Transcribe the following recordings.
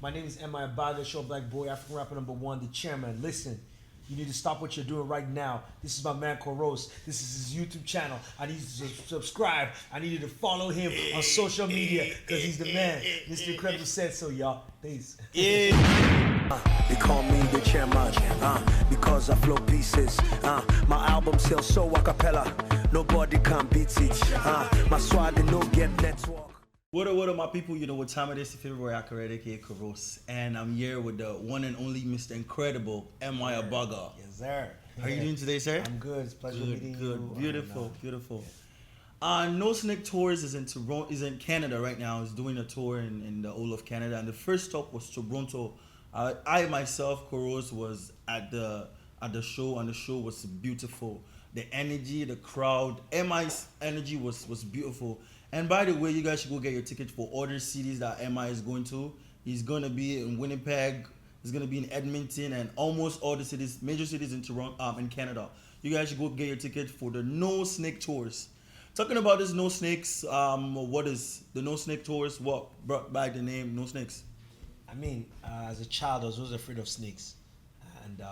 My name is Mi Abaga, show black boy, African rapper #1, the Chaiman. Listen, you need to stop what you're doing right now. This is my man Koros. This is his YouTube channel. I need you to subscribe. I need you to follow him on social media because he's the man. Mr. Incredible said so, y'all. Peace. They call me the Chaiman, because I flow pieces. My album sells so a cappella, nobody can beat it. My swag no get network. What up, my people? You know what time it is. Your favorite rapper, aka Koros, and I'm here with the one and only Mr. Incredible, Mi Abaga. Yes, sir. How are you doing today, sir? I'm good. It's a pleasure meeting you. Good, beautiful. No Snake Tours is in Toronto, is in Canada right now. He's doing a tour in the whole of Canada, and the first stop was Toronto. I myself, Koros, was at the show, and the show was beautiful. The energy, the crowd, MI's energy was beautiful. And by the way, you guys should go get your ticket for other cities that MI is going to. He's going to be in Winnipeg. He's going to be in Edmonton and almost all the cities, major cities in Toronto, in Canada. You guys should go get your ticket for the No Snake Tours. Talking about this No Snakes, what is the No Snake Tours? What brought back the name No Snakes? I mean, as a child, I was always afraid of snakes. And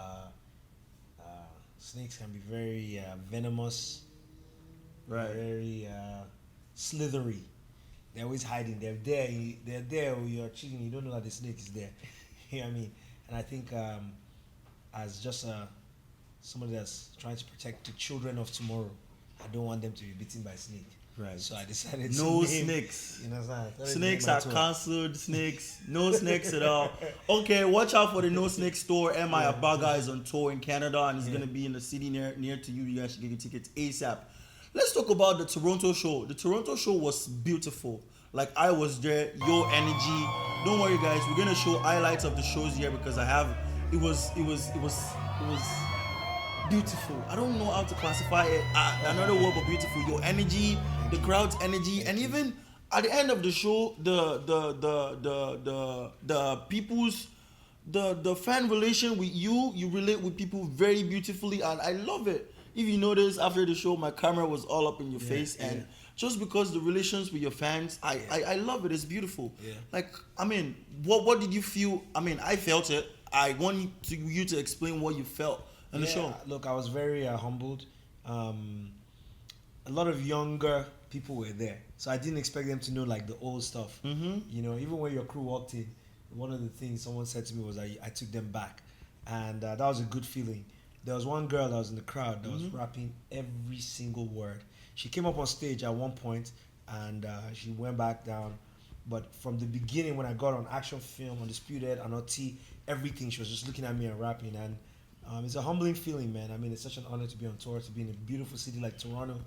snakes can be very venomous, Right. very slithery. They're always hiding. They're there when you're cheating. You don't know that the snake is there. You know what I mean? And I think as just somebody that's trying to protect the children of tomorrow, I don't want them to be bitten by a snake. Right. So I decided No to name, snakes. You know what I'm saying? Snakes are cancelled. Snakes. No snakes at all. Okay, watch out for the No Snake store. Mi Abaga is on tour in Canada and he's going to be in the city near to you. You guys should get your tickets ASAP. Let's talk about the Toronto show. The Toronto show was beautiful. Like, I was there. Your energy. Don't worry, guys. We're gonna show highlights of the shows here because it was beautiful. I don't know how to classify it. Another word but beautiful. Your energy, the crowd's energy, and even at the end of the show, the people's the fan relation with you relate with people very beautifully, and I love it. If you notice, after the show, my camera was all up in your face, and just because the relations with your fans, I love it. It's beautiful. Yeah. Like, I mean, what did you feel? I mean, I felt it. I want you to explain what you felt on the show. Look, I was very humbled. A lot of younger people were there, so I didn't expect them to know like the old stuff. Mm-hmm. You know, even when your crew walked in, one of the things someone said to me was I took them back, and that was a good feeling. There was one girl that was in the crowd that was rapping every single word. She came up on stage at one point and she went back down. But from the beginning, when I got on Action Film, Undisputed, Anoti, everything, she was just looking at me and rapping. And it's a humbling feeling, man. I mean, it's such an honor to be on tour, to be in a beautiful city like Toronto,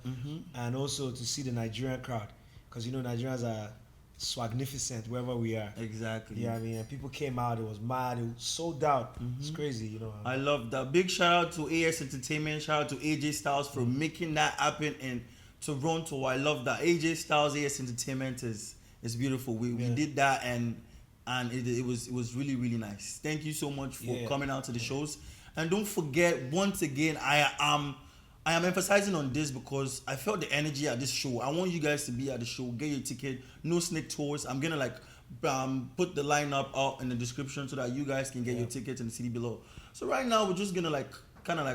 and also to see the Nigerian crowd. Because, you know, Nigerians are swagnificent wherever we are. Exactly. Yeah, I mean, and people came out. It was mad. It was sold out. It's crazy, you know. I love that. Big shout out to AS Entertainment. Shout out to AJ Styles for making that happen in Toronto. I love that. AJ Styles, AS Entertainment is beautiful. We did that and it was really, really nice. Thank you so much for coming out to the shows. And don't forget, once again, I am emphasizing on this because I felt the energy at this show. I want you guys to be at the show. Get your ticket. No Snake Tours. I'm gonna put the lineup out in the description so that you guys can get your tickets in the city below. So right now we're just gonna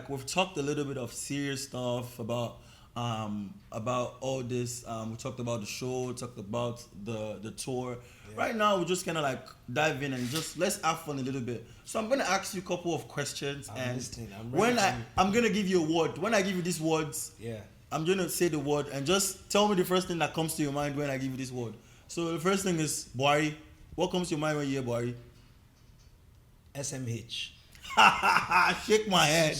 we've talked a little bit of serious stuff about all this. We talked about the show. Talked about the tour. Right now we're just gonna dive in and just let's have fun a little bit. So I'm gonna ask you a couple of questions, I'm gonna give you a word. When I give you these words, I'm gonna say the word and just tell me the first thing that comes to your mind when I give you this word. So the first thing is Buhari. What comes to your mind when you hear Buhari? SMH. Shake my head.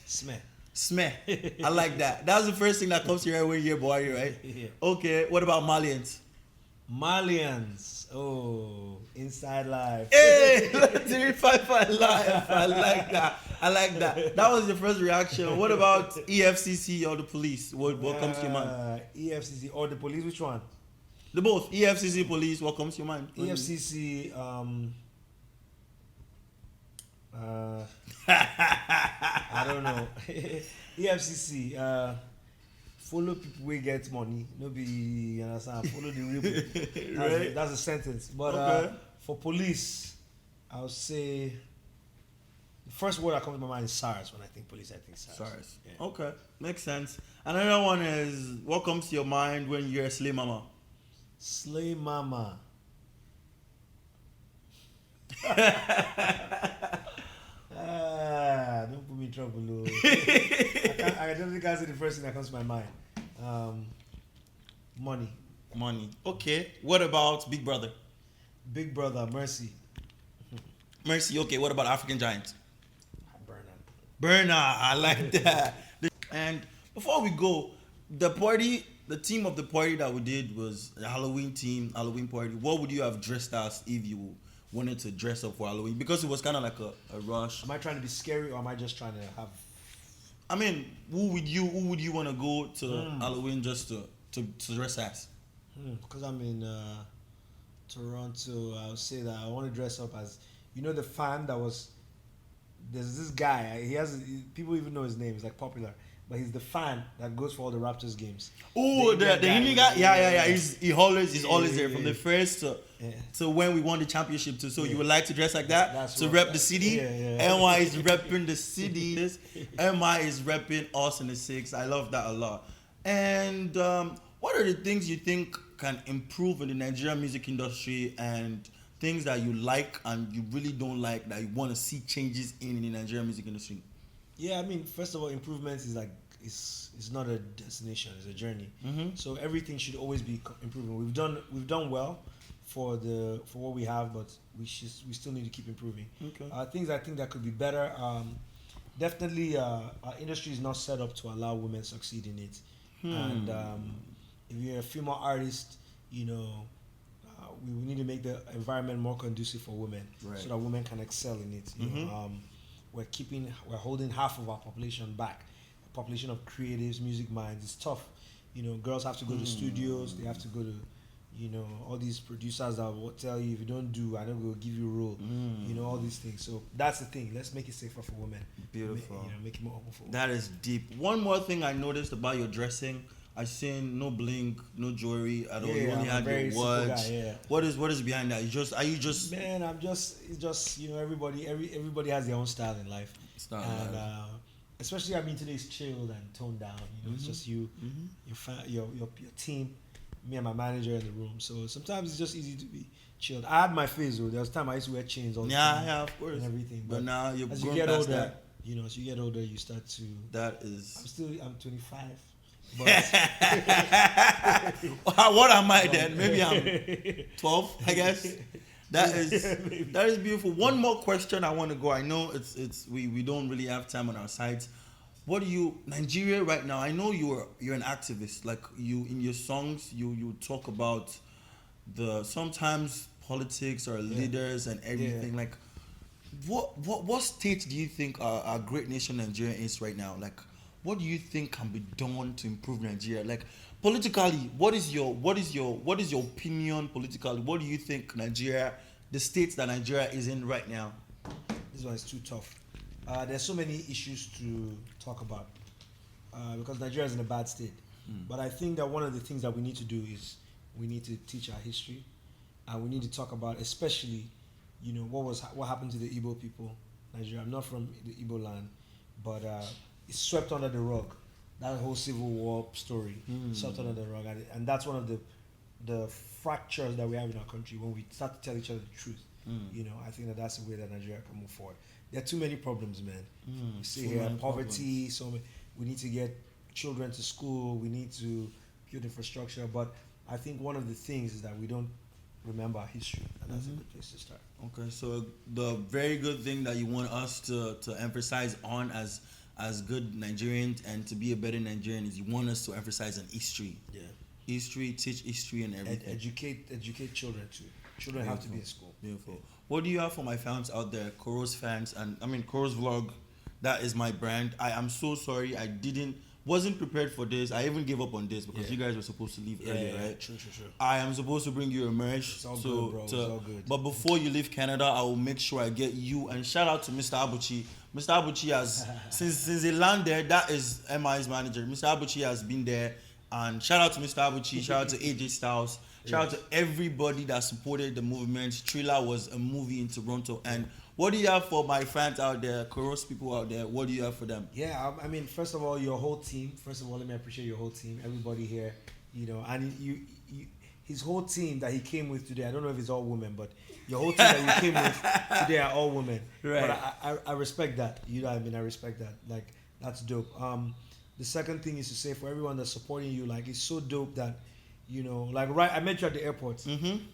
Smeh. I like that. That's the first thing that comes to your head when you hear Buhari, right? Yeah. Okay. What about Malians? Malians. Oh, Inside Life. Hey, 355 Live. I like that. That was your first reaction. What about EFCC or the police? What comes to your mind? EFCC or the police? Which one? The both. EFCC, police. What comes to your mind? EFCC. I don't know. EFCC. Follow people wey get money, no be, you understand, follow the real people. That's a sentence. But for police, I'll say the first word that comes to my mind is SARS. When I think police, I think SARS. SARS. Yeah. Okay, makes sense. Another one is what comes to your mind when you're a slay mama? Slay mama. Don't put me in trouble. Oh. I don't think I say the first thing that comes to my mind. Money. Money. Okay. What about Big Brother? Big Brother, Mercy. Mercy. Okay. What about African Giant? Bernard. Bernard. I like that. And before we go, the theme of the party that we did was a Halloween party. What would you have dressed as if you wanted to dress up for Halloween? Because it was kind of like a rush. Am I trying to be scary or am I just trying to have? I mean, who would you want to go to Halloween just to dress as? Because I'm in Toronto, I would say that I want to dress up as, the fan that was. There's this guy. People even know his name. He's like popular, but he's the fan that goes for all the Raptors games. Oh, the Indian guy. Yeah. He's always there from the first to when we won the championship too. So you would like to dress like that to rep the city. NY is repping the city. MI is repping us in the six. I love that a lot. And what are the things you think can improve in the Nigerian music industry, and things that you like and you really don't like that you want to see changes in the Nigerian music industry? Yeah, I mean, first of all, improvement is like it's not a destination; it's a journey. So everything should always be improving. We've done well for what we have, but we still need to keep improving. Okay. Things I think that could be better. Definitely, our industry is not set up to allow women succeed in it. And if you're a female artist, we need to make the environment more conducive for women, so that women can excel in it. We're holding half of our population back. A population of creatives, music minds. It's tough. Girls have to go to studios. They have to go to, all these producers that will tell you if you don't do, I don't go give you a role. All these things. So that's the thing. Let's make it safer for women. Beautiful. Make it more open for women. That is deep. One more thing I noticed about your dressing. I seen no bling, no jewelry at all. You only had your words. What is behind that? Man, it's just everybody has their own style in life. Especially today's chilled and toned down. It's just you, your team, me and my manager in the room. So sometimes it's just easy to be chilled. I had my phase though. There was time I used to wear chains all the time. Yeah, of course. And everything. But now you're as grown you get past older, that. as you get older, you start to. I'm 25. But what am I then? Maybe I'm 12, I guess. That is beautiful. One more question I want to go. I know we don't really have time on our sides. What do you Nigeria right now? I know you're an activist. Like you in your songs, you talk about sometimes politics or leaders and everything. Yeah. Like what state do you think our great nation Nigeria is right now? Like, what do you think can be done to improve Nigeria? Like politically, what is your opinion politically? What do you think the states that Nigeria is in right now? This one is too tough. There's so many issues to talk about because Nigeria is in a bad state. But I think that one of the things that we need to do is we need to teach our history, and we need to talk about, especially, what happened to the Igbo people. Nigeria. I'm not from the Igbo land, but it's swept under the rug. That whole civil war story swept under the rug, and that's one of the fractures that we have in our country when we start to tell each other the truth. I think that's the way that Nigeria can move forward. There are too many problems, man. You see here, poverty. We need to get children to school. We need to build infrastructure. But I think one of the things is that we don't remember our history, and that's a good place to start. Okay, so the very good thing that you want us to emphasize on as good Nigerians and to be a better Nigerian is you want us to emphasize on history. Yeah. History, teach history and everything. Educate children too. Children have to be in school. Beautiful. What do you have for my fans out there, Koros fans, and Koros Vlog? That is my brand. I am so sorry I wasn't prepared for this. I even gave up on this because you guys were supposed to leave earlier, right? True. I am supposed to bring you a merch. It's all good, bro. It's all good. But before you leave Canada, I will make sure I get you. And shout out to Mr. Abuchi. Mr. Abuchi has since he landed, that is MI's manager. Mr. Abuchi has been there. And shout out to Mr. Abuchi. Shout out to AJ Styles. Shout out to everybody that supported the movement. Thriller was a movie in Toronto. And what do you have for my fans out there, Koros people out there? What do you have for them? Yeah, I mean, first of all, your whole team. First of all, let me appreciate your whole team. Everybody here, you know, and his whole team that he came with today. I don't know if it's all women, but your whole team that you came with today are all women. Right. But I respect that. You know what I mean? I respect that. Like, that's dope. The second thing is to say for everyone that's supporting you, like, it's so dope that, you know, like, right, I met you at the airport,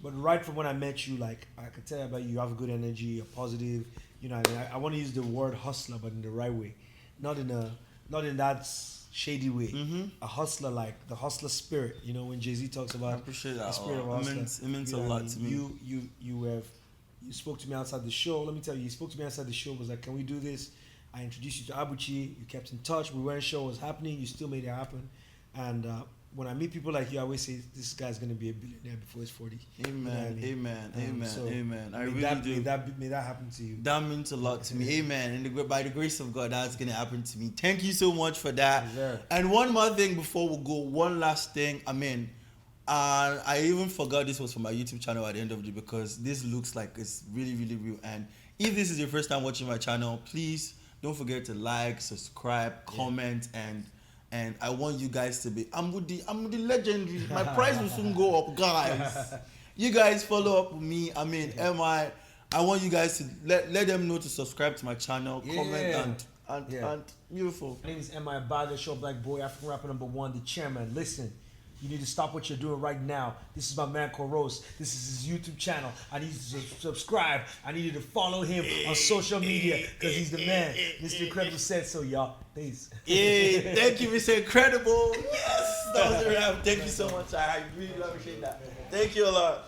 but right from when I met you, like, I could tell about you have a good energy, you're positive, you know what I mean? I want to use the word hustler, but in the right way, not in that shady way. A hustler, like the hustler spirit, you know, when Jay-Z talks about I appreciate that. the spirit of hustler. It means you a know lot what I to mean? me. You spoke to me outside the show. Let me tell you, you spoke to me outside the show, was like, can we do this? I introduced you to Abuchi, you kept in touch, we weren't sure what was happening, you still made it happen. And when I meet people like you, I always say, this guy's going to be a billionaire before he's 40. Amen, you know what I mean? amen, So amen. I may really that, do. May that happen to you. That means a lot to me. Amen. And by the grace of God, that's going to happen to me. Thank you so much for that. Yes, And one more thing before we go, one last thing. I mean, I even forgot this was for my YouTube channel at the end of the day because this looks like it's really, really real. And if this is your first time watching my channel, please don't forget to like, subscribe, comment, and I want you guys to be. I'm with the legendary. My price will soon go up, guys. You guys follow up with me. I mean, I want you guys to let them know to subscribe to my channel, comment, and beautiful. My name is Mi Abaga, Show Black Boy, African rapper #1, the chairman. Listen, you need to stop what you're doing right now. This is my man Koros. This is his YouTube channel. I need you to subscribe. I need you to follow him on social media because he's the man. Mr. Incredible said so, y'all. Peace. Yeah, thank you, Mr. Incredible. Yes, that was a wrap. Thank you so much. I really appreciate that. Thank you a lot.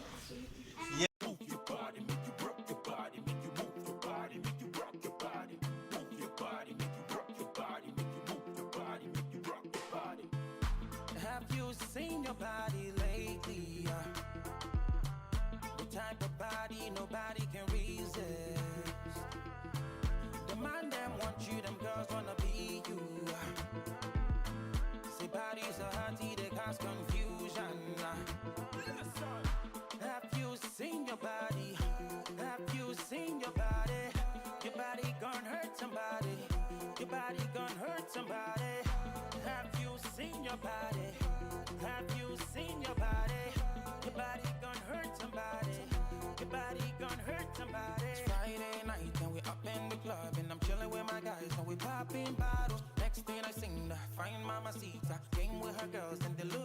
Have you seen your body lately? The type of body nobody can resist. The man them want you, them girls wanna be you. Say bodies are hearty, they cause confusion. Have you seen your body? Have you seen your body? Your body gon' hurt somebody. Your body gon' hurt somebody. Have you seen your body? Have you seen your body? Your body gon' hurt somebody. Your body gon' hurt somebody. It's Friday night and we up in the club and I'm chilling with my guys and we popping bottles. Next thing I seen, find Mama Sita, came with her girls and they look